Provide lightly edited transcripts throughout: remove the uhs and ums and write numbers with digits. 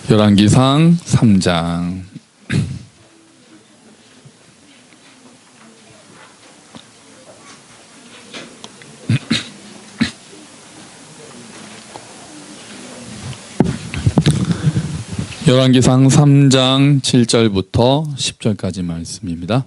열왕기상 3장. 열왕기상 3장 7절부터 10절까지 말씀입니다.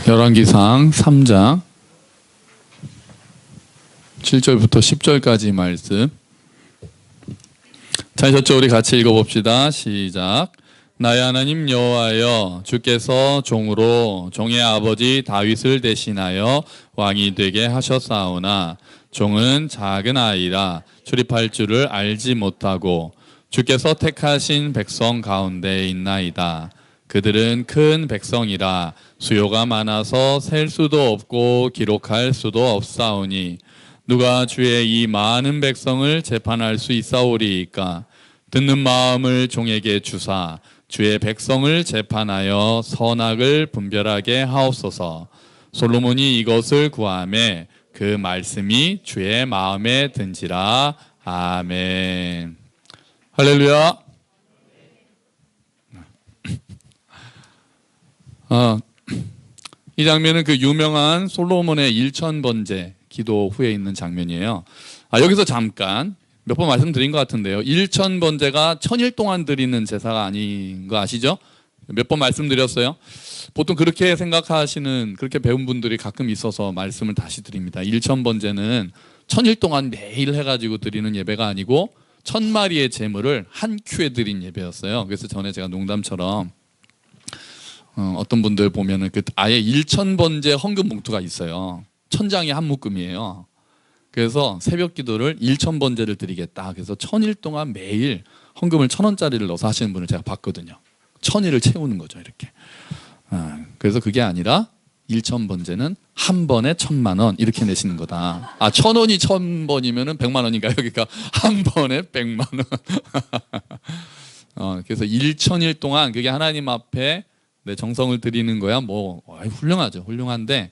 열왕기상 3장 7절부터 10절까지 말씀. 찾으셨죠? 우리 같이 읽어봅시다. 시작. 나의 하나님 여호와여, 주께서 종으로 종의 아버지 다윗을 대신하여 왕이 되게 하셨사오나 종은 작은 아이라 출입할 줄을 알지 못하고 주께서 택하신 백성 가운데 있나이다. 그들은 큰 백성이라 수요가 많아서 셀 수도 없고 기록할 수도 없사오니 누가 주의 이 많은 백성을 재판할 수 있사오리이까. 듣는 마음을 종에게 주사 주의 백성을 재판하여 선악을 분별하게 하옵소서. 솔로몬이 이것을 구하매 그 말씀이 주의 마음에 든지라. 아멘. 할렐루야. 이 장면은 그 유명한 솔로몬의 일천번제 기도 후에 있는 장면이에요. 여기서 잠깐 몇 번 말씀드린 것 같은데요. 일천번제가 1000일 동안 드리는 제사가 아닌 거 아시죠? 몇 번 말씀드렸어요. 보통 그렇게 생각하시는, 그렇게 배운 분들이 가끔 있어서 말씀을 다시 드립니다. 일천번제는 1000일 동안 매일 해가지고 드리는 예배가 아니고 1000마리의 제물을 한 큐에 드린 예배였어요. 그래서 전에 제가 농담처럼 어떤 분들 보면은 아예 1000번제 헌금 봉투가 있어요. 1000장이 한 묶음이에요. 그래서 새벽 기도를 1000번제를 드리겠다. 그래서 1000일 동안 매일 헌금을 1000원짜리를 넣어서 하시는 분을 제가 봤거든요. 1000일을 채우는 거죠, 이렇게. 그래서 그게 아니라 1000번제는 한 번에 1000만 원 이렇게 내시는 거다. 1000원이 1000번이면은 100만 원인가요? 그러니까 한 번에 100만 원. 그래서 1000일 동안 그게 하나님 앞에 내 정성을 드리는 거야. 훌륭하죠. 훌륭한데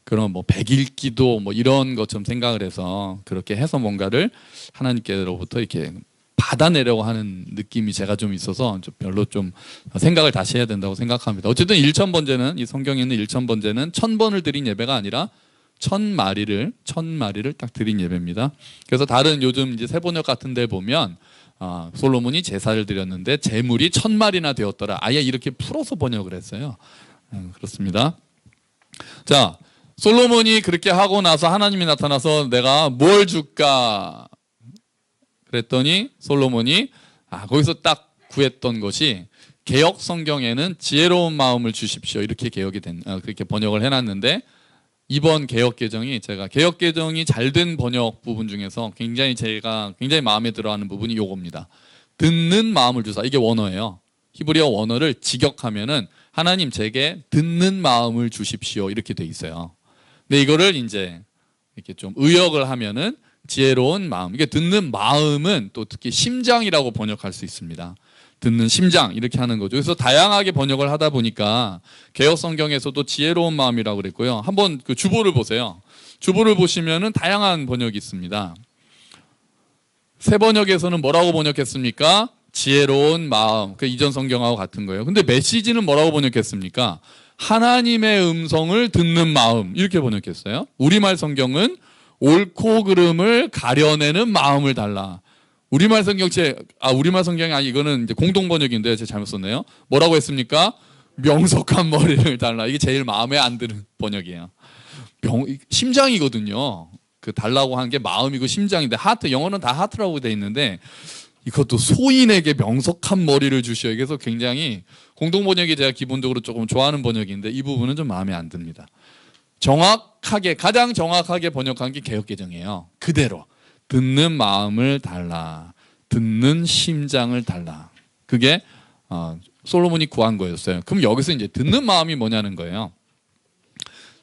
그런 100일 기도 이런 것처럼 생각을 해서 그렇게 해서 뭔가를 하나님께로부터 이렇게 받아내려고 하는 느낌이 제가 좀 있어서 별로 좀 생각을 다시 해야 된다고 생각합니다. 어쨌든 1000번제는, 이 성경에 있는 1000번제는 1000번을 드린 예배가 아니라 1000마리를 딱 드린 예배입니다. 그래서 다른 요즘 이제 세번역 같은 데 보면 솔로몬이 제사를 드렸는데 제물이 1000마리나 되었더라. 아예 이렇게 풀어서 번역을 했어요. 그렇습니다. 자, 솔로몬이 그렇게 하고 나서 하나님이 나타나서 내가 뭘 줄까 그랬더니 솔로몬이 거기서 딱 구했던 것이, 개역 성경에는 지혜로운 마음을 주십시오 이렇게 그렇게 번역을 해놨는데, 이번 개역 개정이 제가 개역 개정이 잘 된 번역 부분 중에서 제가 굉장히 마음에 들어하는 부분이 요겁니다. 듣는 마음을 주사. 이게 원어예요. 히브리어 원어를 직역하면은 하나님 제게 듣는 마음을 주십시오 이렇게 돼 있어요. 근데 이거를 이제 이렇게 좀 의역을 하면은 지혜로운 마음. 이게 듣는 마음은 또 특히 심장이라고 번역할 수 있습니다. 듣는 심장 이렇게 하는 거죠. 그래서 다양하게 번역을 하다 보니까 개역 성경에서도 지혜로운 마음이라고 그랬고요. 한번 그 주보를 보세요. 주보를 보시면은 다양한 번역이 있습니다. 새 번역에서는 뭐라고 번역했습니까? 지혜로운 마음. 그 이전 성경하고 같은 거예요. 근데 메시지는 뭐라고 번역했습니까? 하나님의 음성을 듣는 마음 이렇게 번역했어요. 우리말 성경은 옳고 그름을 가려내는 마음을 달라. 우리말 성경이 아니, 이거는 이제 공동 번역인데 제가 잘못 썼네요. 뭐라고 했습니까? 명석한 머리를 달라. 이게 제일 마음에 안 드는 번역이에요. 심장이거든요. 그 달라고 하는 게 마음이고 심장인데, 하트, 영어는 다 하트라고 돼 있는데 이것도 소인에게 명석한 머리를 주시오. 그래서 굉장히 공동 번역이 제가 기본적으로 조금 좋아하는 번역인데 이 부분은 좀 마음에 안 듭니다. 가장 정확하게 번역한 게 개역개정이에요. 그대로 듣는 마음을 달라, 듣는 심장을 달라. 그게 솔로몬이 구한 거였어요. 그럼 여기서 이제 듣는 마음이 뭐냐는 거예요.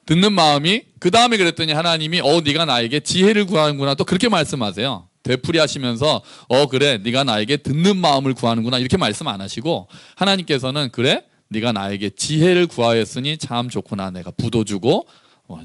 듣는 마음이, 그 다음에 그랬더니 하나님이 네가 나에게 지혜를 구하는구나 또 그렇게 말씀하세요. 되풀이하시면서 그래 네가 나에게 듣는 마음을 구하는구나 이렇게 말씀 안 하시고 하나님께서는 그래 네가 나에게 지혜를 구하였으니 참 좋구나 내가 부도 주고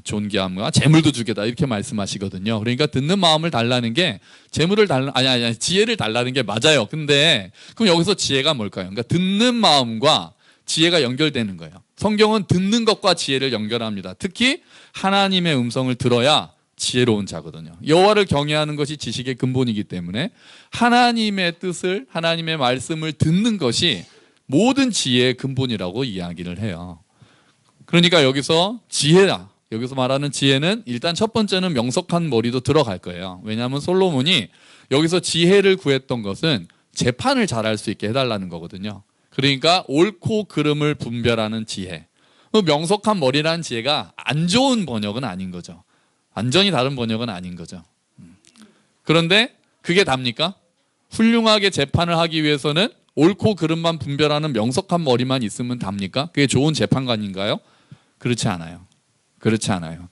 존귀함과 재물도 주겠다 이렇게 말씀하시거든요. 그러니까 듣는 마음을 달라는 게 재물을 아니 지혜를 달라는 게 맞아요. 근데 그럼 여기서 지혜가 뭘까요? 그러니까 듣는 마음과 지혜가 연결되는 거예요. 성경은 듣는 것과 지혜를 연결합니다. 특히 하나님의 음성을 들어야 지혜로운 자거든요. 여호와를 경외하는 것이 지식의 근본이기 때문에 하나님의 뜻을 하나님의 말씀을 듣는 것이 모든 지혜의 근본이라고 이야기를 해요. 그러니까 여기서 지혜다. 여기서 말하는 지혜는 일단 첫 번째는 명석한 머리도 들어갈 거예요. 왜냐하면 솔로몬이 여기서 지혜를 구했던 것은 재판을 잘할 수 있게 해달라는 거거든요. 그러니까 옳고 그름을 분별하는 지혜. 명석한 머리라는 지혜가 안 좋은 번역은 아닌 거죠. 완전히 다른 번역은 아닌 거죠. 그런데 그게 답니까? 훌륭하게 재판을 하기 위해서는 옳고 그름만 분별하는 명석한 머리만 있으면 답니까? 그게 좋은 재판관인가요? 그렇지 않아요. 그렇지 않아요.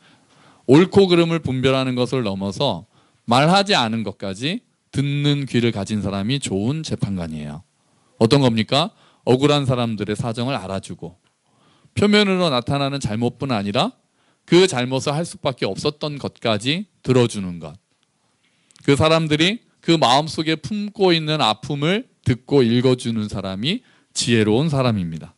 옳고 그름을 분별하는 것을 넘어서 말하지 않은 것까지 듣는 귀를 가진 사람이 좋은 재판관이에요. 어떤 겁니까? 억울한 사람들의 사정을 알아주고 표면으로 나타나는 잘못뿐 아니라 그 잘못을 할 수밖에 없었던 것까지 들어주는 것. 그 사람들이 그 마음속에 품고 있는 아픔을 듣고 읽어주는 사람이 지혜로운 사람입니다.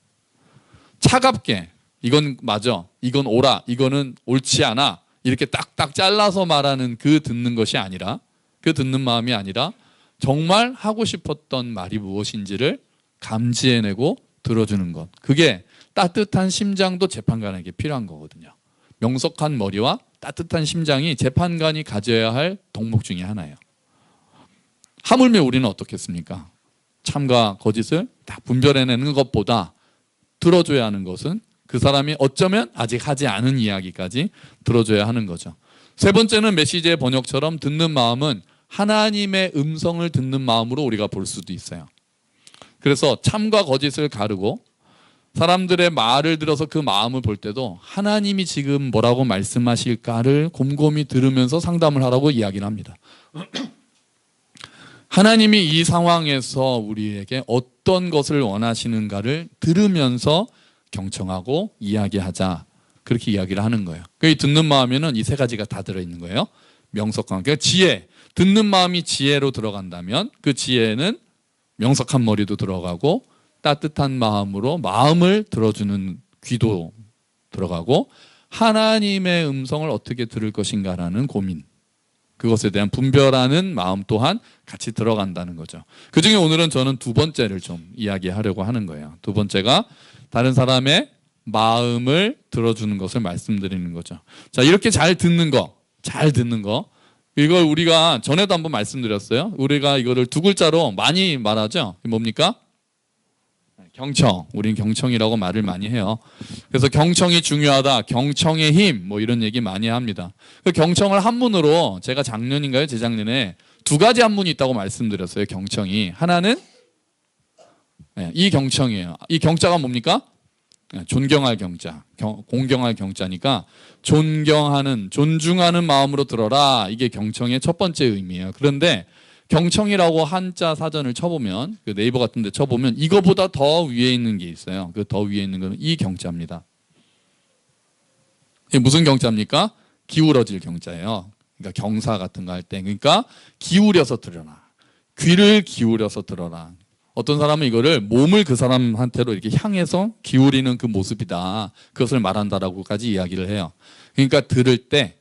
차갑게 이건 맞아, 이건 옳아, 이거는 옳지 않아 이렇게 딱딱 잘라서 말하는 그 듣는 것이 아니라 그 듣는 마음이 아니라 정말 하고 싶었던 말이 무엇인지를 감지해내고 들어주는 것. 그게 따뜻한 심장도 재판관에게 필요한 거거든요. 명석한 머리와 따뜻한 심장이 재판관이 가져야 할 덕목 중에 하나예요. 하물며 우리는 어떻겠습니까? 참과 거짓을 다 분별해내는 것보다 들어줘야 하는 것은 그 사람이 어쩌면 아직 하지 않은 이야기까지 들어줘야 하는 거죠. 세 번째는 메시지의 번역처럼 듣는 마음은 하나님의 음성을 듣는 마음으로 우리가 볼 수도 있어요. 그래서 참과 거짓을 가르고 사람들의 말을 들어서 그 마음을 볼 때도 하나님이 지금 뭐라고 말씀하실까를 곰곰이 들으면서 상담을 하라고 이야기를 합니다. 하나님이 이 상황에서 우리에게 어떤 것을 원하시는가를 들으면서 경청하고 이야기하자. 그렇게 이야기를 하는 거예요. 이 듣는 마음에는 이 세 가지가 다 들어있는 거예요. 명석한, 그러니까 지혜. 듣는 마음이 지혜로 들어간다면 그 지혜는 명석한 머리도 들어가고 따뜻한 마음으로 마음을 들어주는 귀도 들어가고 하나님의 음성을 어떻게 들을 것인가라는 고민, 그것에 대한 분별하는 마음 또한 같이 들어간다는 거죠. 그중에 오늘은 저는 두 번째를 좀 이야기하려고 하는 거예요. 두 번째가 다른 사람의 마음을 들어주는 것을 말씀드리는 거죠. 자, 이렇게 잘 듣는 거, 이걸 우리가 전에도 한번 말씀드렸어요. 우리가 이거를 두 글자로 많이 말하죠. 뭡니까? 경청. 우린 경청이라고 말을 많이 해요. 그래서 경청이 중요하다. 경청의 힘. 뭐 이런 얘기 많이 합니다. 그 경청을 한문으로 제가 작년인가요? 재작년에 두 가지 한문이 있다고 말씀드렸어요. 경청이. 하나는 이 경청이에요. 이 경자가 뭡니까? 존경할 경자. 공경할 경자니까 존경하는, 존중하는 마음으로 들어라. 이게 경청의 첫 번째 의미예요. 그런데 경청이라고 한자 사전을 쳐보면, 그 네이버 같은 데 쳐보면 이거보다 더 위에 있는 게 있어요. 그 더 위에 있는 거는 이 경자입니다. 이게 무슨 경자입니까? 기울어질 경자예요. 그러니까 경사 같은 거 할 때. 그러니까 기울여서 들어라. 귀를 기울여서 들어라. 어떤 사람은 이거를 몸을 그 사람한테로 이렇게 향해서 기울이는 그 모습이다. 그것을 말한다라고까지 이야기를 해요. 그러니까 들을 때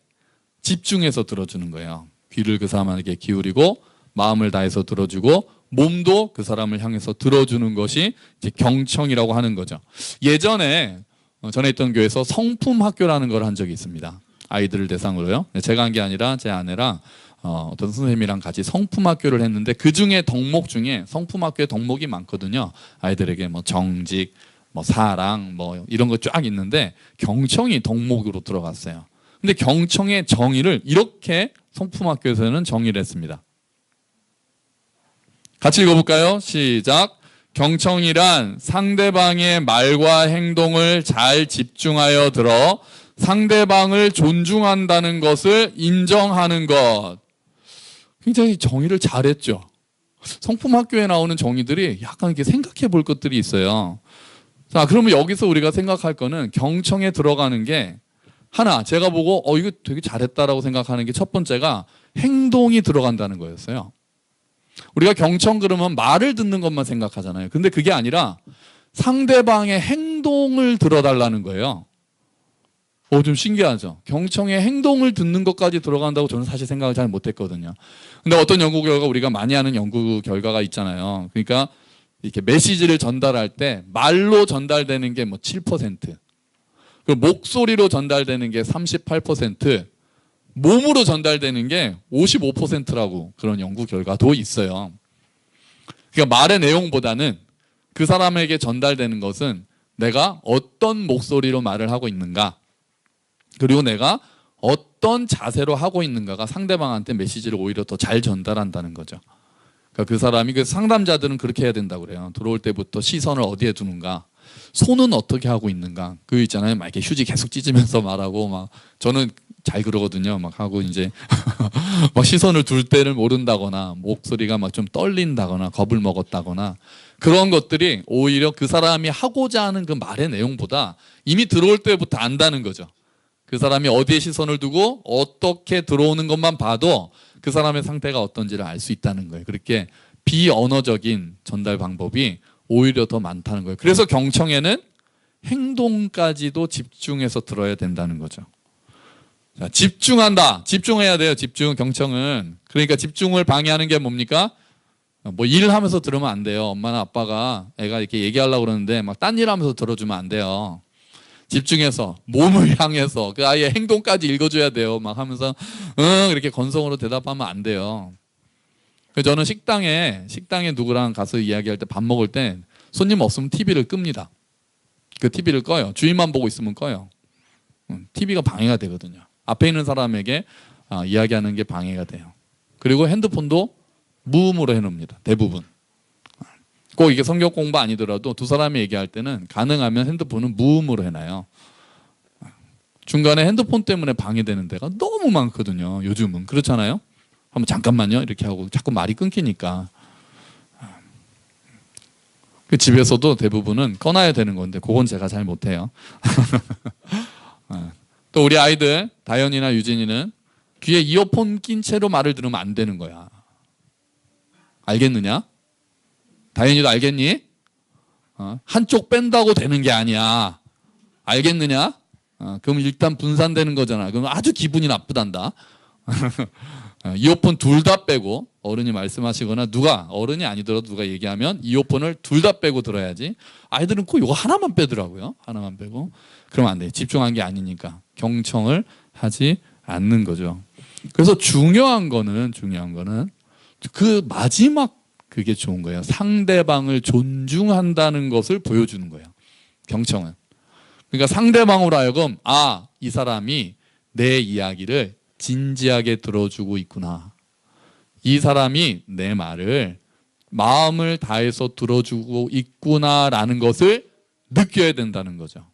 집중해서 들어주는 거예요. 귀를 그 사람에게 기울이고 마음을 다해서 들어주고 몸도 그 사람을 향해서 들어주는 것이 이제 경청이라고 하는 거죠. 예전에 전에 있던 교회에서 성품학교라는 걸 한 적이 있습니다. 아이들을 대상으로요. 제가 한 게 아니라 제 아내랑 어떤 선생님이랑 같이 성품학교를 했는데 그 중에 덕목 중에 성품학교에 덕목이 많거든요. 아이들에게 뭐 정직, 뭐 사랑, 뭐 이런 거 쫙 있는데 경청이 덕목으로 들어갔어요. 근데 경청의 정의를 이렇게 성품학교에서는 정의를 했습니다. 같이 읽어볼까요? 시작. 경청이란 상대방의 말과 행동을 잘 집중하여 들어 상대방을 존중한다는 것을 인정하는 것. 굉장히 정의를 잘했죠. 성품학교에 나오는 정의들이 약간 이렇게 생각해 볼 것들이 있어요. 자, 그러면 여기서 우리가 생각할 거는 경청에 들어가는 게 하나, 제가 보고 이거 되게 잘했다라고 생각하는 게 첫 번째가 행동이 들어간다는 거였어요. 우리가 경청 그러면 말을 듣는 것만 생각하잖아요. 근데 그게 아니라 상대방의 행동을 들어달라는 거예요. 좀 신기하죠. 경청의 행동을 듣는 것까지 들어간다고 저는 사실 생각을 잘 못했거든요. 근데 어떤 연구 결과, 우리가 많이 하는 연구 결과가 있잖아요. 그러니까 이렇게 메시지를 전달할 때 말로 전달되는 게 뭐 7%, 그리고 목소리로 전달되는 게 38%, 몸으로 전달되는 게 55%라고 그런 연구 결과도 있어요. 그러니까 말의 내용보다는 그 사람에게 전달되는 것은 내가 어떤 목소리로 말을 하고 있는가, 그리고 내가 어떤 자세로 하고 있는가가 상대방한테 메시지를 오히려 더 잘 전달한다는 거죠. 그러니까 그 사람이, 그 상담자들은 그렇게 해야 된다고 그래요. 들어올 때부터 시선을 어디에 두는가, 손은 어떻게 하고 있는가. 그 있잖아요. 막 이렇게 휴지 계속 찢으면서 말하고, 막 저는 잘 그러거든요. 막 하고 이제 막 시선을 둘 때를 모른다거나, 목소리가 막 좀 떨린다거나, 겁을 먹었다거나, 그런 것들이 오히려 그 사람이 하고자 하는 그 말의 내용보다 이미 들어올 때부터 안다는 거죠. 그 사람이 어디에 시선을 두고 어떻게 들어오는 것만 봐도 그 사람의 상태가 어떤지를 알 수 있다는 거예요. 그렇게 비언어적인 전달 방법이 오히려 더 많다는 거예요. 그래서 경청에는 행동까지도 집중해서 들어야 된다는 거죠. 자, 집중한다. 집중해야 돼요. 집중. 경청은. 그러니까 집중을 방해하는 게 뭡니까? 뭐 일하면서 들으면 안 돼요. 엄마나 아빠가 애가 이렇게 얘기하려고 그러는데 막 딴 일하면서 들어주면 안 돼요. 집중해서 몸을 향해서 그 아이의 행동까지 읽어줘야 돼요. 막 하면서 응 이렇게 건성으로 대답하면 안 돼요. 저는 식당에 누구랑 가서 이야기할 때, 밥 먹을 때 손님 없으면 TV를 끕니다. 그 TV를 꺼요. 주인만 보고 있으면 꺼요. TV가 방해가 되거든요. 앞에 있는 사람에게 이야기하는 게 방해가 돼요. 그리고 핸드폰도 무음으로 해놓습니다. 대부분. 꼭 이게 성경 공부 아니더라도 두 사람이 얘기할 때는 가능하면 핸드폰은 무음으로 해놔요. 중간에 핸드폰 때문에 방해되는 데가 너무 많거든요. 요즘은. 그렇잖아요? 한번 잠깐만요. 이렇게 하고 자꾸 말이 끊기니까. 집에서도 대부분은 꺼놔야 되는 건데 그건 제가 잘 못해요. 또 우리 아이들, 다현이나 유진이는 귀에 이어폰 낀 채로 말을 들으면 안 되는 거야. 알겠느냐? 다현이도 알겠니? 한쪽 뺀다고 되는 게 아니야. 알겠느냐? 그럼 일단 분산되는 거잖아. 그럼 아주 기분이 나쁘단다. 이어폰 둘 다 빼고, 어른이 말씀하시거나 누가, 어른이 아니더라도 누가 얘기하면 이어폰을 둘 다 빼고 들어야지. 아이들은 꼭 이거 하나만 빼더라고요. 하나만 빼고. 그러면 안 돼. 집중한 게 아니니까. 경청을 하지 않는 거죠. 그래서 중요한 거는 그 마지막, 그게 좋은 거예요. 상대방을 존중한다는 것을 보여주는 거예요. 경청은. 그러니까 상대방으로 하여금 이 사람이 내 이야기를 진지하게 들어주고 있구나. 이 사람이 내 말을 마음을 다해서 들어주고 있구나라는 것을 느껴야 된다는 거죠.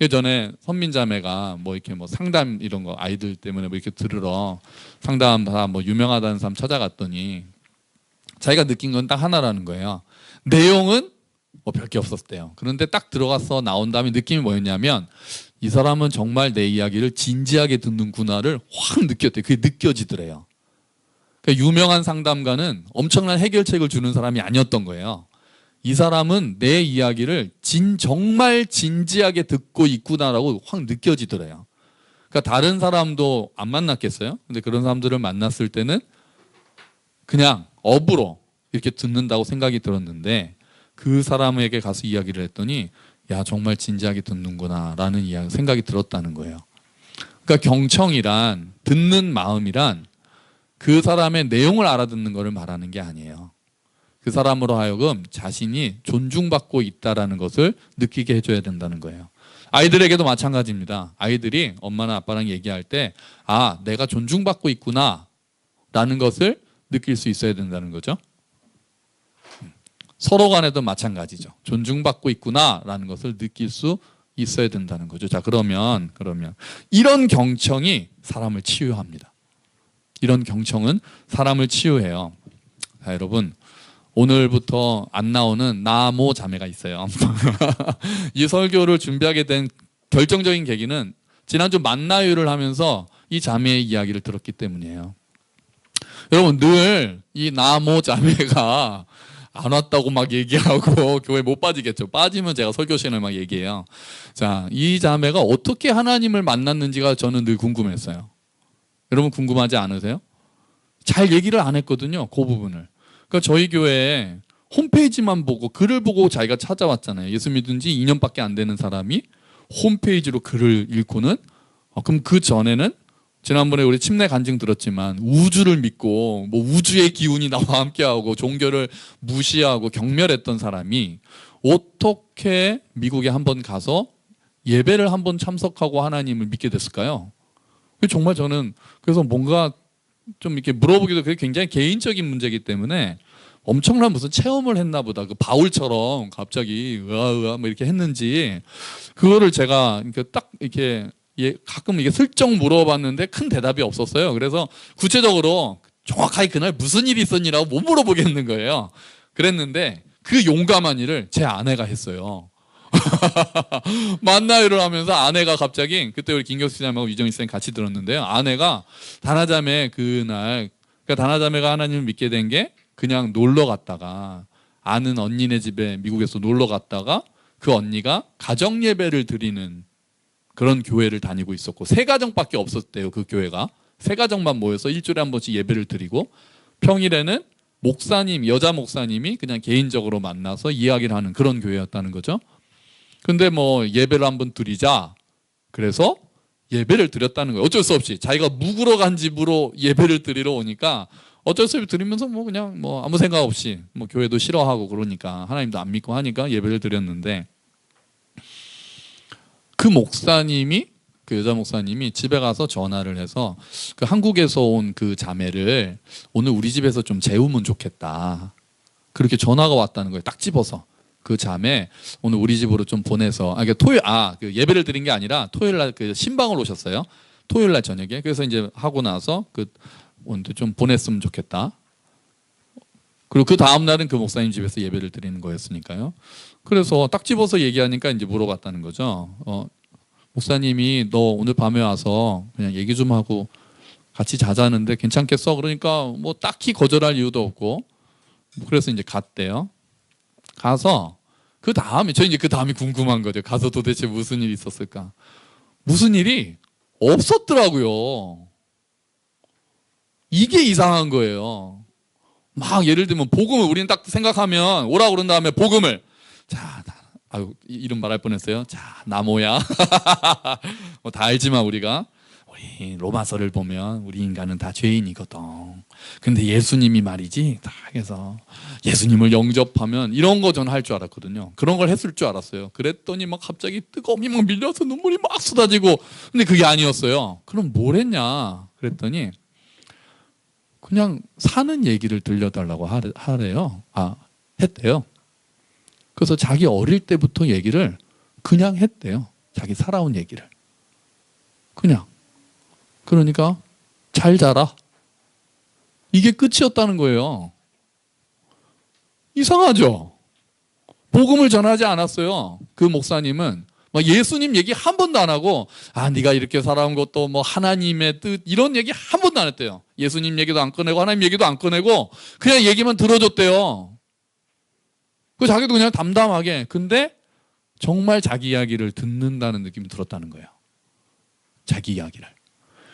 전에 선민자매가 뭐 이렇게 뭐 상담 이런 거 아이들 때문에 뭐 이렇게 들으러 상담 다 뭐 유명하다는 사람 찾아갔더니 자기가 느낀 건 딱 하나라는 거예요. 내용은 뭐 별게 없었대요. 그런데 딱 들어가서 나온 다음에 느낌이 뭐였냐면 이 사람은 정말 내 이야기를 진지하게 듣는구나를 확 느꼈대요. 그게 느껴지더래요. 그러니까 유명한 상담가는 엄청난 해결책을 주는 사람이 아니었던 거예요. 이 사람은 내 이야기를 정말 진지하게 듣고 있구나라고 확 느껴지더래요. 그러니까 다른 사람도 안 만났겠어요? 근데 그런 사람들을 만났을 때는 그냥 업으로 이렇게 듣는다고 생각이 들었는데 그 사람에게 가서 이야기를 했더니 야 정말 진지하게 듣는구나 라는 생각이 들었다는 거예요. 그러니까 경청이란, 듣는 마음이란 그 사람의 내용을 알아듣는 것을 말하는 게 아니에요. 그 사람으로 하여금 자신이 존중받고 있다는 것을 느끼게 해줘야 된다는 거예요. 아이들에게도 마찬가지입니다. 아이들이 엄마나 아빠랑 얘기할 때 내가 존중받고 있구나 라는 것을 느낄 수 있어야 된다는 거죠. 서로 간에도 마찬가지죠. 존중받고 있구나라는 것을 느낄 수 있어야 된다는 거죠. 자, 그러면 이런 경청이 사람을 치유합니다. 이런 경청은 사람을 치유해요. 자, 여러분 오늘부터 안 나오는 나모 자매가 있어요. 이 설교를 준비하게 된 결정적인 계기는 지난주 만나유를 하면서 이 자매의 이야기를 들었기 때문이에요. 여러분 늘 이 나모 자매가 안 왔다고 막 얘기하고 교회 못 빠지겠죠. 빠지면 제가 설교 시간에 막 얘기해요. 자, 이 자매가 어떻게 하나님을 만났는지가 저는 늘 궁금했어요. 여러분 궁금하지 않으세요? 잘 얘기를 안 했거든요. 그 부분을. 그러니까 저희 교회에 홈페이지만 보고 글을 보고 자기가 찾아왔잖아요. 예수 믿은 지 2년밖에 안 되는 사람이 홈페이지로 글을 읽고는 그럼 그 전에는 지난번에 우리 침례 간증 들었지만 우주를 믿고 뭐 우주의 기운이 나와 함께하고 종교를 무시하고 경멸했던 사람이 어떻게 미국에 한번 가서 예배를 한번 참석하고 하나님을 믿게 됐을까요? 정말 저는 그래서 뭔가 좀 이렇게 물어보기도 그게 굉장히 개인적인 문제이기 때문에 엄청난 무슨 체험을 했나 보다. 그 바울처럼 갑자기 으아 뭐 이렇게 했는지 그거를 제가 딱 이렇게 가끔 이게 슬쩍 물어봤는데 큰 대답이 없었어요. 그래서 구체적으로 정확하게 그날 무슨 일이 있었니라고 못 물어보겠는 거예요. 그랬는데 그 용감한 일을 제 아내가 했어요. 만나요를 하면서 아내가 갑자기 그때 우리 김경수 사님하고 유정희 쌤 같이 들었는데요. 아내가 다나자매 그날 그러니까 다나자매가 하나님을 믿게 된 게 그냥 놀러 갔다가 아는 언니네 집에 미국에서 놀러 갔다가 그 언니가 가정 예배를 드리는 그런 교회를 다니고 있었고 3가정밖에 없었대요. 그 교회가 3가정만 모여서 일주일에 한 번씩 예배를 드리고 평일에는 목사님 여자 목사님이 그냥 개인적으로 만나서 이야기를 하는 그런 교회였다는 거죠. 근데 뭐 예배를 한번 드리자 그래서 예배를 드렸다는 거예요. 어쩔 수 없이 자기가 묵으러 간 집으로 예배를 드리러 오니까 어쩔 수 없이 드리면서 뭐 그냥 뭐 아무 생각 없이 뭐 교회도 싫어하고 그러니까 하나님도 안 믿고 하니까 예배를 드렸는데 그 목사님이 그 여자 목사님이 집에 가서 전화를 해서 그 한국에서 온 그 자매를 오늘 우리 집에서 좀 재우면 좋겠다. 그렇게 전화가 왔다는 거예요. 딱 집어서 그 자매 오늘 우리 집으로 좀 보내서 그 예배를 드린 게 아니라 토요일 날 그 신방을 오셨어요. 토요일 날 저녁에 그래서 이제 하고 나서 그 오늘 좀 보냈으면 좋겠다. 그리고 그 다음 날은 그 목사님 집에서 예배를 드리는 거였으니까요. 그래서 딱 집어서 얘기하니까 이제 물어봤다는 거죠. 목사님이 너 오늘 밤에 와서 그냥 얘기 좀 하고 같이 자자는데 괜찮겠어? 그러니까 뭐 딱히 거절할 이유도 없고 그래서 이제 갔대요. 가서 그 다음에 저 이제 그 다음이 궁금한 거죠. 가서 도대체 무슨 일이 있었을까? 무슨 일이 없었더라고요. 이게 이상한 거예요. 막 예를 들면 복음을 우리는 딱 생각하면 오라고 그런 다음에 복음을 자 아유 이름 말할 뻔했어요. 자 나모야 뭐 다 알지만 우리가 우리 로마서를 보면 우리 인간은 다 죄인이거든. 근데 예수님이 말이지 다 해서 예수님을 영접하면 이런 거 저는 할 줄 알았거든요. 그런 걸 했을 줄 알았어요. 그랬더니 막 갑자기 뜨거움이 막 밀려서 눈물이 막 쏟아지고 근데 그게 아니었어요. 그럼 뭘 했냐 그랬더니 그냥 사는 얘기를 들려달라고 하래요. 했대요. 그래서 자기 어릴 때부터 얘기를 그냥 했대요. 자기 살아온 얘기를. 그냥. 그러니까 잘 자라. 이게 끝이었다는 거예요. 이상하죠? 복음을 전하지 않았어요. 그 목사님은. 막 예수님 얘기 한 번도 안 하고 네가 이렇게 살아온 것도 뭐 하나님의 뜻 이런 얘기 한 번도 안 했대요. 예수님 얘기도 안 꺼내고 하나님 얘기도 안 꺼내고 그냥 얘기만 들어줬대요. 그 자기도 그냥 담담하게 근데 정말 자기 이야기를 듣는다는 느낌이 들었다는 거예요. 자기 이야기를.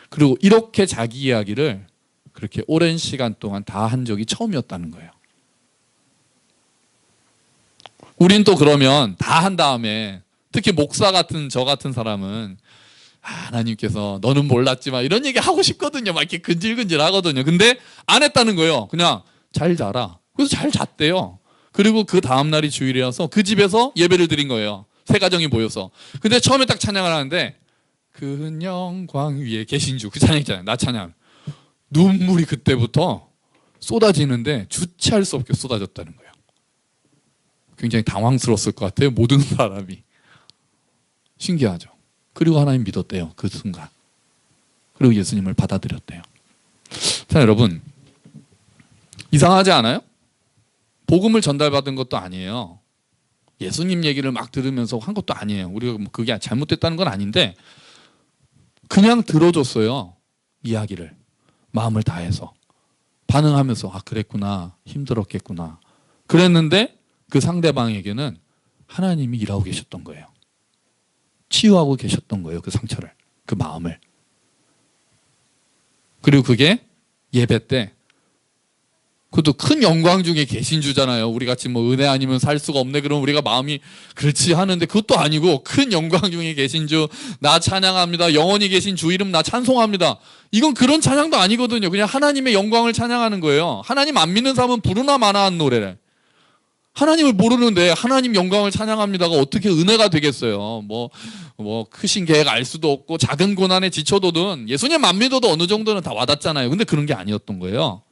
그리고 이렇게 자기 이야기를 그렇게 오랜 시간 동안 다 한 적이 처음이었다는 거예요. 우린 또 그러면 다 한 다음에 특히 목사 같은 저 같은 사람은 하나님께서 너는 몰랐지만 이런 얘기 하고 싶거든요. 막 이렇게 근질근질 하거든요. 근데 안 했다는 거예요. 그냥 잘 자라. 그래서 잘 잤대요. 그리고 그 다음 날이 주일이라서 그 집에서 예배를 드린 거예요. 3가정이 모여서. 근데 처음에 딱 찬양을 하는데 그 영광 위에 계신 주 그 찬양 있잖아요. 나 찬양. 눈물이 그때부터 쏟아지는데 주체할 수 없게 쏟아졌다는 거예요. 굉장히 당황스러웠을 것 같아요. 모든 사람이. 신기하죠. 그리고 하나님 믿었대요. 그 순간. 그리고 예수님을 받아들였대요. 자, 여러분, 이상하지 않아요? 복음을 전달받은 것도 아니에요. 예수님 얘기를 막 들으면서 한 것도 아니에요. 우리가 뭐 그게 잘못됐다는 건 아닌데 그냥 들어줬어요. 이야기를 마음을 다해서 반응하면서 아 그랬구나, 힘들었겠구나 그랬는데 그 상대방에게는 하나님이 일하고 계셨던 거예요. 치유하고 계셨던 거예요. 그 상처를, 그 마음을. 그리고 그게 예배 때 그것도 큰 영광 중에 계신 주잖아요. 우리 같이 뭐 은혜 아니면 살 수가 없네 그러면 우리가 마음이 그렇지 하는데 그것도 아니고 큰 영광 중에 계신 주 나 찬양합니다. 영원히 계신 주 이름 나 찬송합니다. 이건 그런 찬양도 아니거든요. 그냥 하나님의 영광을 찬양하는 거예요. 하나님 안 믿는 사람은 부르나 마나 하는 노래를. 하나님을 모르는데 하나님 영광을 찬양합니다가 어떻게 은혜가 되겠어요. 뭐 크신 계획 알 수도 없고 작은 고난에 지쳐도든 예수님 안 믿어도 어느 정도는 다 와닿잖아요. 근데 그런 게 아니었던 거예요.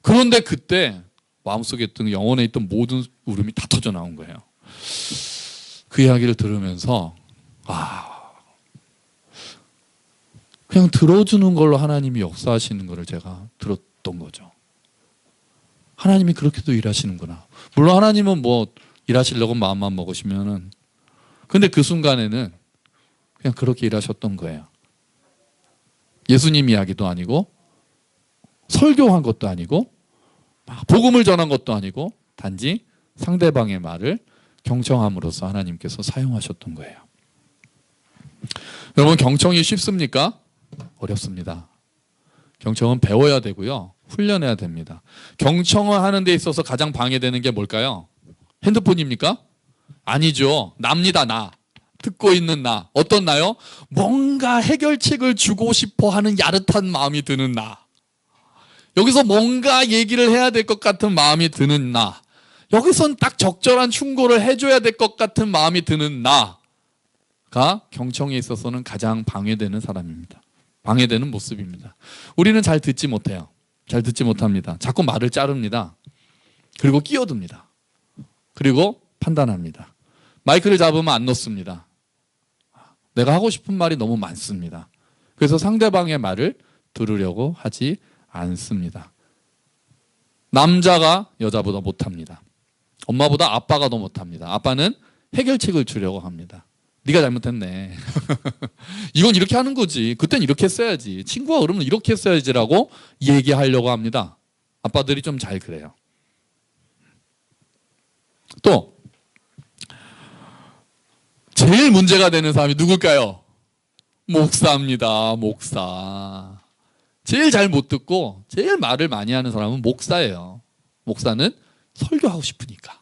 그런데 그때 마음속에 있던 영혼에 있던 모든 울음이 다 터져 나온 거예요. 그 이야기를 들으면서 그냥 들어주는 걸로 하나님이 역사하시는 것을 제가 들었던 거죠. 하나님이 그렇게도 일하시는구나. 물론 하나님은 뭐 일하시려고 마음만 먹으시면은 근데 그 순간에는 그냥 그렇게 일하셨던 거예요. 예수님 이야기도 아니고 설교한 것도 아니고 복음을 전한 것도 아니고 단지 상대방의 말을 경청함으로써 하나님께서 사용하셨던 거예요. 여러분 경청이 쉽습니까? 어렵습니다. 경청은 배워야 되고요. 훈련해야 됩니다. 경청을 하는 데 있어서 가장 방해되는 게 뭘까요? 핸드폰입니까? 아니죠. 납니다. 나. 듣고 있는 나. 어떤 나요? 뭔가 해결책을 주고 싶어 하는 야릇한 마음이 드는 나. 여기서 뭔가 얘기를 해야 될 것 같은 마음이 드는 나. 여기선 딱 적절한 충고를 해줘야 될 것 같은 마음이 드는 나가 경청에 있어서는 가장 방해되는 사람입니다. 방해되는 모습입니다. 우리는 잘 듣지 못해요. 잘 듣지 못합니다. 자꾸 말을 자릅니다. 그리고 끼어듭니다. 그리고 판단합니다. 마이크를 잡으면 안 놓습니다. 내가 하고 싶은 말이 너무 많습니다. 그래서 상대방의 말을 들으려고 하지 않습니다. 남자가 여자보다 못합니다. 엄마보다 아빠가 더 못합니다. 아빠는 해결책을 주려고 합니다. 네가 잘못했네. 이건 이렇게 하는 거지. 그땐 이렇게 했어야지. 친구가 그러면 이렇게 했어야지라고 얘기하려고 합니다. 아빠들이 좀 잘 그래요. 또 제일 문제가 되는 사람이 누굴까요? 목사입니다. 목사. 제일 잘 못 듣고 제일 말을 많이 하는 사람은 목사예요. 목사는 설교하고 싶으니까.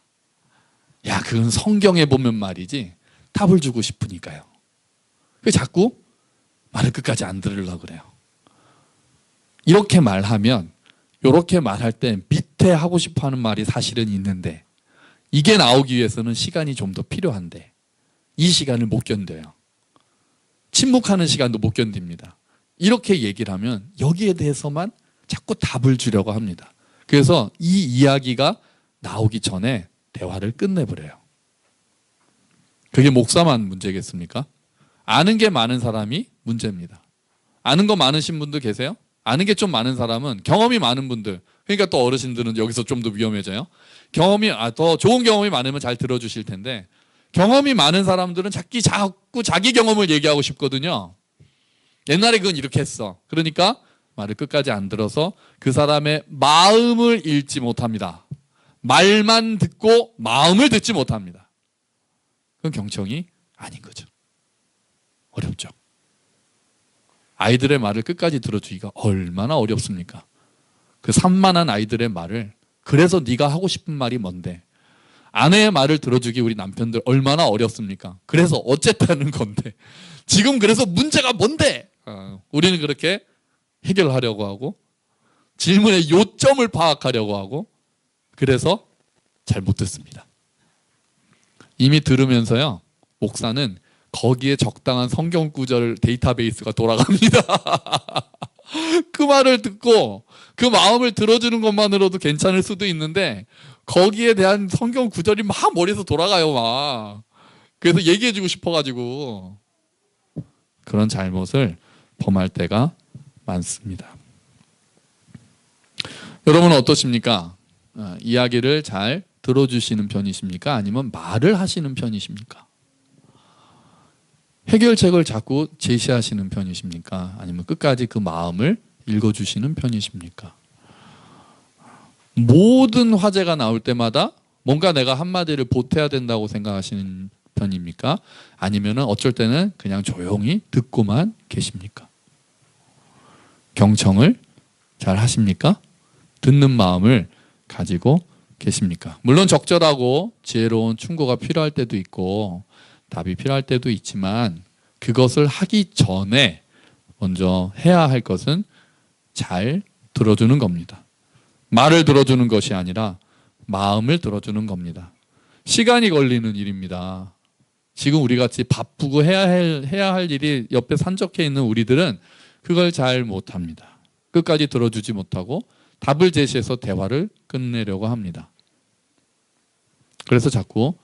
야, 그건 성경에 보면 말이지. 답을 주고 싶으니까요. 그래서 자꾸 말을 끝까지 안 들으려고 그래요. 이렇게 말하면 이렇게 말할 때 밑에 하고 싶어 하는 말이 사실은 있는데 이게 나오기 위해서는 시간이 좀 더 필요한데 이 시간을 못 견뎌요. 침묵하는 시간도 못 견딥니다. 이렇게 얘기를 하면 여기에 대해서만 자꾸 답을 주려고 합니다. 그래서 이 이야기가 나오기 전에 대화를 끝내버려요. 그게 목사만 문제겠습니까? 아는 게 많은 사람이 문제입니다. 아는 거 많으신 분들 계세요? 아는 게 좀 많은 사람은 경험이 많은 분들, 그러니까 또 어르신들은 여기서 좀 더 위험해져요. 더 좋은 경험이 많으면 잘 들어주실 텐데 경험이 많은 사람들은 자꾸 자기 경험을 얘기하고 싶거든요. 옛날에 그건 이렇게 했어. 그러니까 말을 끝까지 안 들어서 그 사람의 마음을 읽지 못합니다. 말만 듣고 마음을 듣지 못합니다. 그건 경청이 아닌 거죠. 어렵죠. 아이들의 말을 끝까지 들어주기가 얼마나 어렵습니까? 그 산만한 아이들의 말을 그래서 네가 하고 싶은 말이 뭔데? 아내의 말을 들어주기 우리 남편들 얼마나 어렵습니까? 그래서 어쨌다는 건데 지금 그래서 문제가 뭔데? 우리는 그렇게 해결하려고 하고 질문의 요점을 파악하려고 하고 그래서 잘 못 듣습니다. 이미 들으면서요 목사는 거기에 적당한 성경 구절 데이터베이스가 돌아갑니다. 그 말을 듣고 그 마음을 들어주는 것만으로도 괜찮을 수도 있는데 거기에 대한 성경 구절이 막 머리에서 돌아가요 막. 그래서 얘기해주고 싶어가지고 그런 잘못을 범할 때가 많습니다. 여러분은 어떠십니까? 이야기를 잘 들어주시는 편이십니까? 아니면 말을 하시는 편이십니까? 해결책을 자꾸 제시하시는 편이십니까? 아니면 끝까지 그 마음을 읽어주시는 편이십니까? 모든 화제가 나올 때마다 뭔가 내가 한마디를 보태야 된다고 생각하시는 편입니까? 아니면 어쩔 때는 그냥 조용히 듣고만 계십니까? 경청을 잘 하십니까? 듣는 마음을 가지고 계십니까? 물론 적절하고 지혜로운 충고가 필요할 때도 있고 답이 필요할 때도 있지만 그것을 하기 전에 먼저 해야 할 것은 잘 들어주는 겁니다. 말을 들어주는 것이 아니라 마음을 들어주는 겁니다. 시간이 걸리는 일입니다. 지금 우리같이 바쁘고 해야 할 일이 옆에 산적해 있는 우리들은 그걸 잘 못합니다. 끝까지 들어주지 못하고 답을 제시해서 대화를 끝내려고 합니다. 그래서 자꾸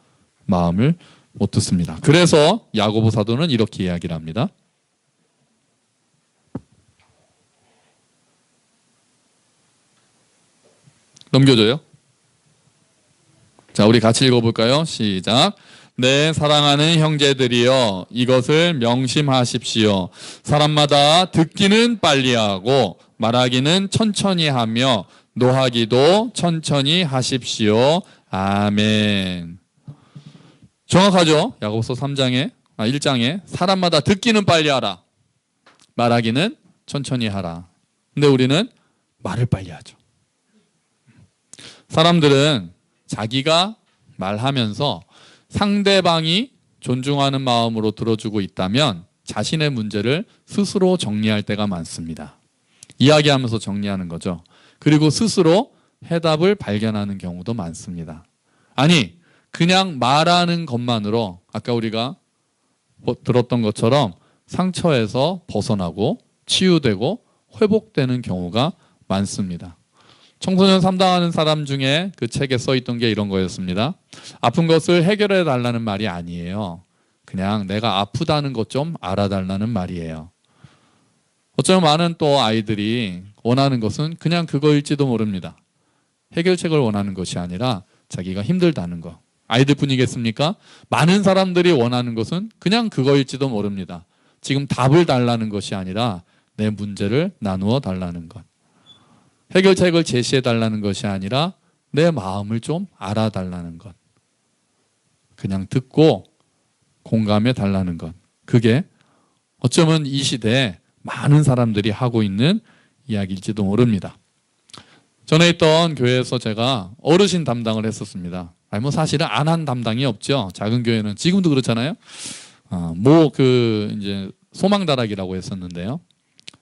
마음을 못 듣습니다. 그래서 야고보 사도는 이렇게 이야기를 합니다. 넘겨줘요. 자, 우리 같이 읽어볼까요? 시작. 네, 사랑하는 형제들이여, 이것을 명심하십시오. 사람마다 듣기는 빨리 하고 말하기는 천천히 하며 노하기도 천천히 하십시오. 아멘. 정확하죠? 야고보서 1장에 사람마다 듣기는 빨리 하라. 말하기는 천천히 하라. 근데 우리는 말을 빨리 하죠. 사람들은 자기가 말하면서 상대방이 존중하는 마음으로 들어주고 있다면 자신의 문제를 스스로 정리할 때가 많습니다. 이야기하면서 정리하는 거죠. 그리고 스스로 해답을 발견하는 경우도 많습니다. 아니, 그냥 말하는 것만으로 아까 우리가 들었던 것처럼 상처에서 벗어나고 치유되고 회복되는 경우가 많습니다. 청소년 상담하는 사람 중에 그 책에 써있던 게 이런 거였습니다. 아픈 것을 해결해 달라는 말이 아니에요. 그냥 내가 아프다는 것 좀 알아달라는 말이에요. 어쩌면 많은 또 아이들이 원하는 것은 그냥 그거일지도 모릅니다. 해결책을 원하는 것이 아니라 자기가 힘들다는 거. 아이들뿐이겠습니까? 많은 사람들이 원하는 것은 그냥 그거일지도 모릅니다. 지금 답을 달라는 것이 아니라 내 문제를 나누어 달라는 것. 해결책을 제시해 달라는 것이 아니라 내 마음을 좀 알아달라는 것. 그냥 듣고 공감해 달라는 것. 그게 어쩌면 이 시대에 많은 사람들이 하고 있는 이야기일지도 모릅니다. 전에 있던 교회에서 제가 어르신 담당을 했었습니다. 뭐 사실은 안 한 담당이 없죠. 작은 교회는 지금도 그렇잖아요. 이제 소망다락이라고 했었는데요.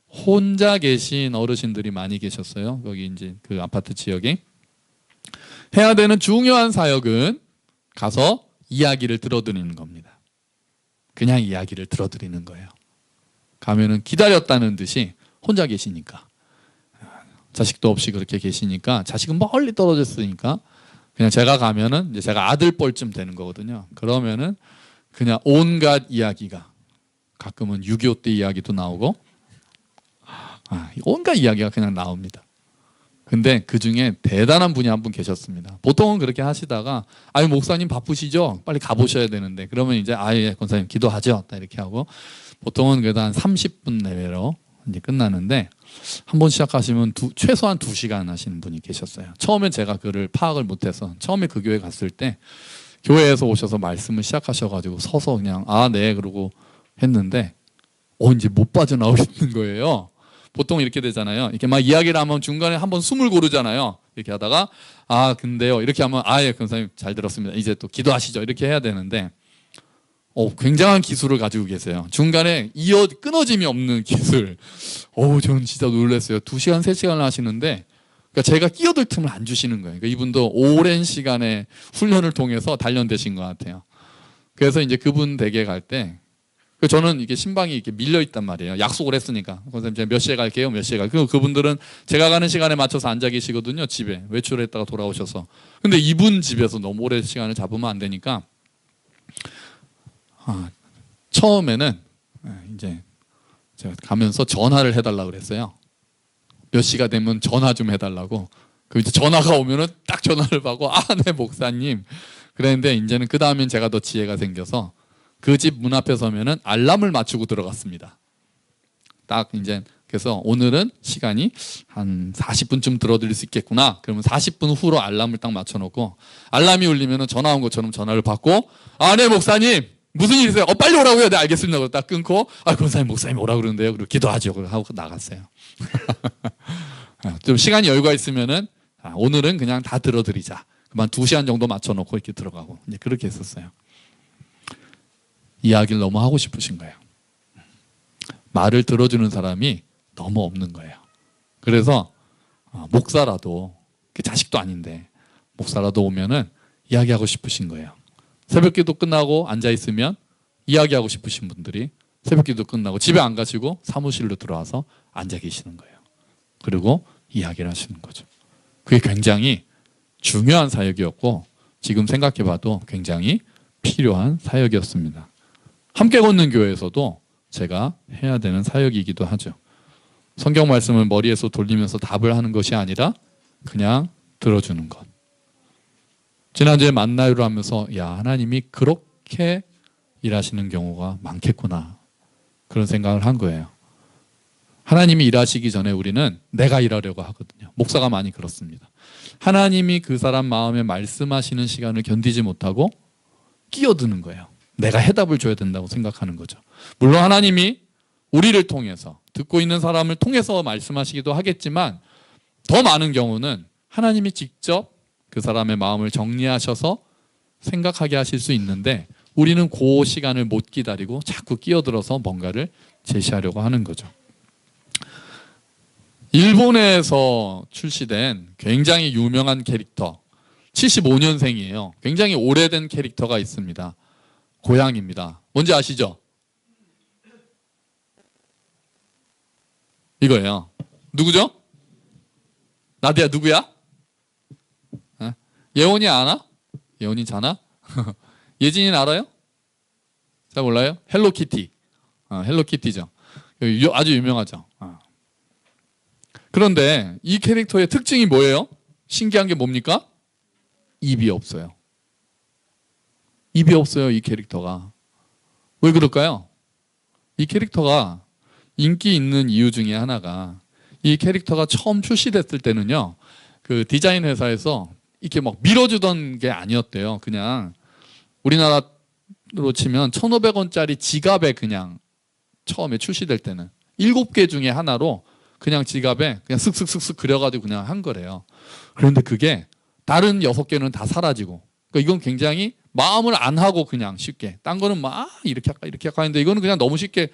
혼자 계신 어르신들이 많이 계셨어요. 여기 이제 그 아파트 지역에. 해야 되는 중요한 사역은 가서 이야기를 들어드리는 겁니다. 그냥 이야기를 들어드리는 거예요. 가면은 기다렸다는 듯이 혼자 계시니까. 자식도 없이 그렇게 계시니까 자식은 멀리 떨어졌으니까 그냥 제가 가면은 이제 제가 아들 뻘쯤 되는 거거든요. 그러면은 그냥 온갖 이야기가 가끔은 6.25 때 이야기도 나오고 온갖 이야기가 그냥 나옵니다. 근데 그 중에 대단한 분이 한 분 계셨습니다. 보통은 그렇게 하시다가 목사님 바쁘시죠? 빨리 가보셔야 되는데 그러면 이제 예, 권사님 기도하죠. 이렇게 하고 보통은 그래도 한 30분 내외로 이제 끝나는데 한 번 시작하시면 최소한 2시간 하시는 분이 계셨어요. 처음엔 제가 그를 파악을 못해서 처음에 그 교회 갔을 때 교회에서 오셔서 말씀을 시작하셔가지고 서서 그냥 네 그러고 했는데 이제 못 빠져나오시는 거예요. 보통 이렇게 되잖아요. 이렇게 막 이야기를 하면 중간에 한번 숨을 고르잖아요. 이렇게 하다가 근데요 이렇게 하면 예 권사님 잘 들었습니다. 이제 또 기도하시죠. 이렇게 해야 되는데 굉장한 기술을 가지고 계세요. 중간에 끊어짐이 없는 기술. 저는 진짜 놀랐어요. 2시간, 3시간을 하시는데 그러니까 제가 끼어들 틈을 안 주시는 거예요. 그러니까 이분도 오랜 시간의 훈련을 통해서 단련되신 것 같아요. 그래서 이제 그분 댁에 갈 때 저는 이게 신방이 이렇게 밀려 있단 말이에요. 약속을 했으니까. 선생님 제가 몇 시에 갈게요. 몇 시에 갈게요. 그분들은 제가 가는 시간에 맞춰서 앉아 계시거든요. 집에 외출을 했다가 돌아오셔서. 근데 이분 집에서 너무 오래 시간을 잡으면 안 되니까 처음에는 이제 제가 가면서 전화를 해달라고 그랬어요. 몇 시가 되면 전화 좀 해달라고. 그 이제 전화가 오면은 딱 전화를 받고 네 목사님. 그랬는데 이제는 그 다음엔 제가 더 지혜가 생겨서 그 집 문 앞에 서면은 알람을 맞추고 들어갔습니다. 딱 이제 그래서 오늘은 시간이 한 40분쯤 들어드릴 수 있겠구나. 그러면 40분 후로 알람을 딱 맞춰놓고 알람이 울리면은 전화 온 것처럼 전화를 받고 네 목사님 무슨 일 있어요? 빨리 오라고요. 네 알겠습니다. 그러고 딱 끊고 권사님 목사님 오라 그러는데요. 그리고 기도하죠. 하고 나갔어요. 좀 시간이 여유가 있으면은 오늘은 그냥 다 들어드리자. 그만 2시간 정도 맞춰놓고 이렇게 들어가고 이제 그렇게 했었어요. 이야기를 너무 하고 싶으신 거예요. 말을 들어주는 사람이 너무 없는 거예요. 그래서 목사라도 자식도 아닌데 목사라도 오면은 이야기하고 싶으신 거예요. 새벽기도 끝나고 앉아있으면 이야기하고 싶으신 분들이 새벽기도 끝나고 집에 안 가시고 사무실로 들어와서 앉아 계시는 거예요. 그리고 이야기를 하시는 거죠. 그게 굉장히 중요한 사역이었고 지금 생각해봐도 굉장히 필요한 사역이었습니다. 함께 걷는 교회에서도 제가 해야 되는 사역이기도 하죠. 성경 말씀을 머리에서 돌리면서 답을 하는 것이 아니라 그냥 들어주는 것. 지난주에 만나요를 하면서 하나님이 그렇게 일하시는 경우가 많겠구나 그런 생각을 한 거예요. 하나님이 일하시기 전에 우리는 내가 일하려고 하거든요. 목사가 많이 그렇습니다. 하나님이 그 사람 마음에 말씀하시는 시간을 견디지 못하고 끼어드는 거예요. 내가 해답을 줘야 된다고 생각하는 거죠. 물론 하나님이 우리를 통해서 듣고 있는 사람을 통해서 말씀하시기도 하겠지만 더 많은 경우는 하나님이 직접 그 사람의 마음을 정리하셔서 생각하게 하실 수 있는데 우리는 그 시간을 못 기다리고 자꾸 끼어들어서 뭔가를 제시하려고 하는 거죠. 일본에서 출시된 굉장히 유명한 캐릭터 75년생이에요. 굉장히 오래된 캐릭터가 있습니다. 고양이입니다. 뭔지 아시죠? 이거예요. 누구죠? 나디야 누구야? 예원이 아나? 예원이 자나? 예진이는 알아요? 잘 몰라요? 헬로키티. 헬로키티죠. 아주 유명하죠. 그런데 이 캐릭터의 특징이 뭐예요? 신기한 게 뭡니까? 입이 없어요. 입이 없어요, 이 캐릭터가. 왜 그럴까요? 이 캐릭터가 인기 있는 이유 중에 하나가 이 캐릭터가 처음 출시됐을 때는요, 그 디자인 회사에서 이렇게 막 밀어주던 게 아니었대요. 그냥 우리나라로 치면 1,500원짜리 지갑에 그냥 처음에 출시될 때는 7개 중에 하나로 그냥 지갑에 그냥 쓱쓱쓱쓱 그려가지고 그냥 한 거래요. 그런데 그게 다른 6개는 다 사라지고, 그러니까 이건 굉장히 마음을 안 하고 그냥 쉽게, 딴 거는 막 이렇게 할까 하는데 이거는 그냥 너무 쉽게,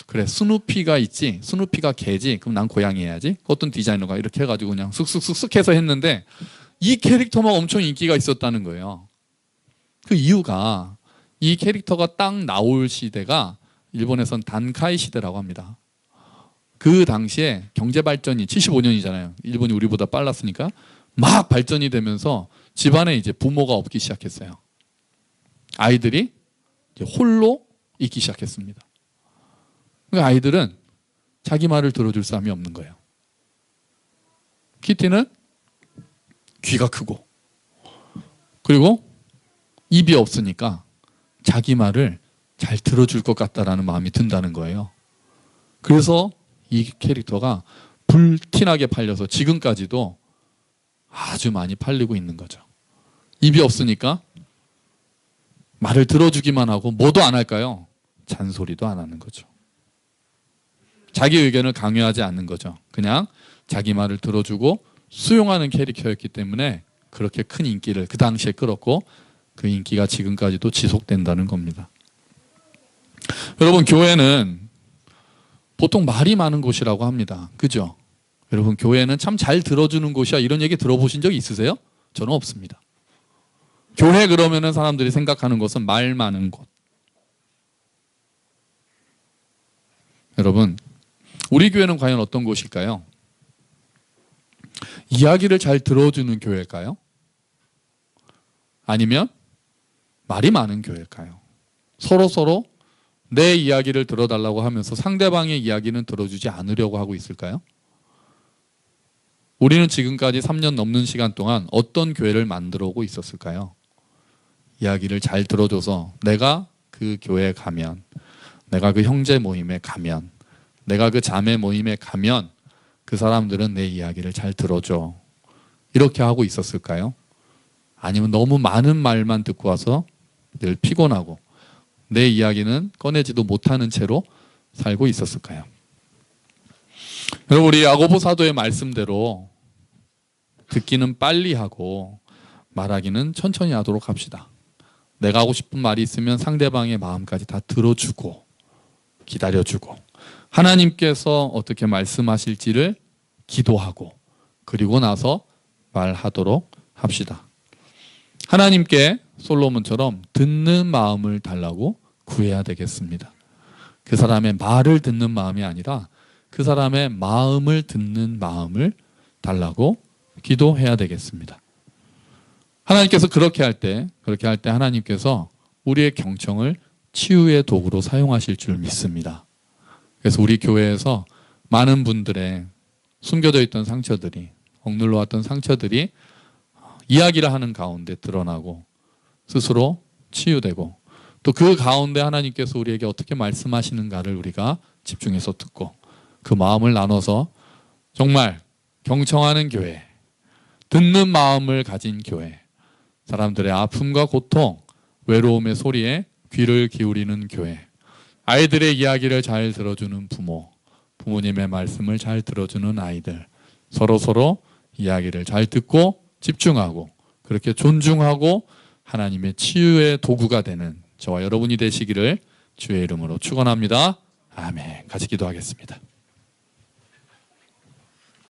그래 스누피가 있지, 스누피가 개지, 그럼 난 고양이 해야지, 어떤 디자이너가 이렇게 해가지고 그냥 쓱쓱쓱쓱 해서 했는데 이 캐릭터만 엄청 인기가 있었다는 거예요. 그 이유가 이 캐릭터가 딱 나올 시대가 일본에선 단카이 시대라고 합니다. 그 당시에 경제 발전이 75년이잖아요. 일본이 우리보다 빨랐으니까 막 발전이 되면서 집안에 이제 부모가 없기 시작했어요. 아이들이 이제 홀로 있기 시작했습니다. 그러니까 아이들은 자기 말을 들어줄 사람이 없는 거예요. 키티는 귀가 크고 그리고 입이 없으니까 자기 말을 잘 들어줄 것 같다라는 마음이 든다는 거예요. 그래서 이 캐릭터가 불티나게 팔려서 지금까지도 아주 많이 팔리고 있는 거죠. 입이 없으니까 말을 들어주기만 하고 뭐도 안 할까요? 잔소리도 안 하는 거죠. 자기 의견을 강요하지 않는 거죠. 그냥 자기 말을 들어주고 수용하는 캐릭터였기 때문에 그렇게 큰 인기를 그 당시에 끌었고 그 인기가 지금까지도 지속된다는 겁니다. 여러분, 교회는 보통 말이 많은 곳이라고 합니다. 그죠? 여러분, 교회는 참 잘 들어주는 곳이야, 이런 얘기 들어보신 적 있으세요? 저는 없습니다. 교회 그러면은 사람들이 생각하는 것은 말 많은 곳. 여러분, 우리 교회는 과연 어떤 곳일까요? 이야기를 잘 들어주는 교회일까요? 아니면 말이 많은 교회일까요? 서로 내 이야기를 들어달라고 하면서 상대방의 이야기는 들어주지 않으려고 하고 있을까요? 우리는 지금까지 3년 넘는 시간 동안 어떤 교회를 만들어 오고 있었을까요? 이야기를 잘 들어줘서 내가 그 교회에 가면, 내가 그 형제 모임에 가면, 내가 그 자매 모임에 가면 그 사람들은 내 이야기를 잘 들어줘. 이렇게 하고 있었을까요? 아니면 너무 많은 말만 듣고 와서 늘 피곤하고 내 이야기는 꺼내지도 못하는 채로 살고 있었을까요? 여러분, 우리 야고보 사도의 말씀대로 듣기는 빨리 하고 말하기는 천천히 하도록 합시다. 내가 하고 싶은 말이 있으면 상대방의 마음까지 다 들어주고 기다려주고 하나님께서 어떻게 말씀하실지를 기도하고 그리고 나서 말하도록 합시다. 하나님께 솔로몬처럼 듣는 마음을 달라고 구해야 되겠습니다. 그 사람의 말을 듣는 마음이 아니라 그 사람의 마음을 듣는 마음을 달라고 기도해야 되겠습니다. 하나님께서 그렇게 할 때 하나님께서 우리의 경청을 치유의 도구로 사용하실 줄 믿습니다. 그래서 우리 교회에서 많은 분들의 숨겨져 있던 상처들이, 억눌러 왔던 상처들이 이야기를 하는 가운데 드러나고 스스로 치유되고 또 그 가운데 하나님께서 우리에게 어떻게 말씀하시는가를 우리가 집중해서 듣고 그 마음을 나눠서 정말 경청하는 교회, 듣는 마음을 가진 교회, 사람들의 아픔과 고통, 외로움의 소리에 귀를 기울이는 교회, 아이들의 이야기를 잘 들어주는 부모, 부모님의 말씀을 잘 들어주는 아이들, 서로 이야기를 잘 듣고 집중하고 그렇게 존중하고 하나님의 치유의 도구가 되는 저와 여러분이 되시기를 주의 이름으로 축원합니다. 아멘. 같이 기도하겠습니다.